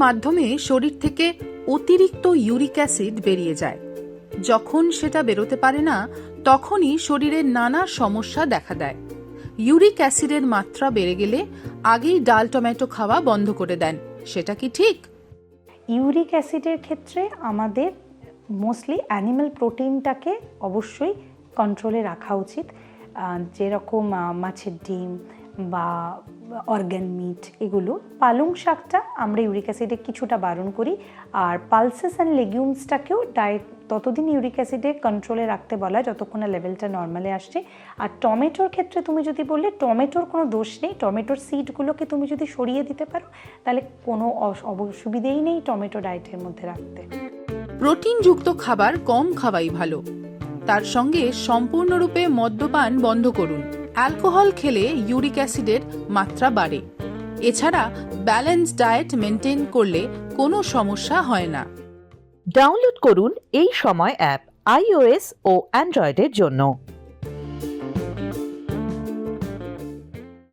মাধ্যমে শরীর থেকে অতিরিক্ত ইউরিক অ্যাসিড বেরিয়ে যায়। যখন সেটা বেরোতে পারে না, তখনই শরীরের নানা সমস্যা দেখা দেয়। ইউরিক অ্যাসিডের মাত্রা বেড়ে গেলে আগেই ডাল টমেটো খাওয়া বন্ধ করে দেন, সেটা কি ঠিক? ইউরিক অ্যাসিডের ক্ষেত্রে আমাদের মোস্টলি অ্যানিম্যাল প্রোটিনটাকে অবশ্যই কন্ট্রোলে রাখা উচিত। যেরকম মাছের ডিম বা অর্গান মিট, এগুলো। পালং শাকটা আমরা ইউরিক অ্যাসিডে কিছুটা বারণ করি, আর পালসেস অ্যান্ড লেগুমসটাকেও ডায়েট ততদিন ইউরিক অ্যাসিডে কন্ট্রোলে রাখতে বলা হয় যতক্ষণ না লেভেলটা নর্মালে আসছে। আর টমেটোর ক্ষেত্রে তুমি যদি বললে, টমেটোর কোনো দোষ নেই। টমেটোর সিডগুলোকে তুমি যদি সরিয়ে দিতে পারো তাহলে কোনো অসুবিধেই নেই টমেটো ডায়েটের মধ্যে রাখতে। প্রোটিনযুক্ত খাবার কম খাওয়াই ভালো। তার সঙ্গে সম্পূর্ণরূপে মদ্যপান বন্ধ করুন। অ্যালকোহল খেলে ইউরিক অ্যাসিডের মাত্রা বাড়ে। এছাড়া ব্যালেন্স ডায়েট মেনটেন করলে কোনো সমস্যা হয় না। ডাউনলোড করুন এই সময় অ্যাপ iOS ও অ্যান্ড্রয়েডের জন্য।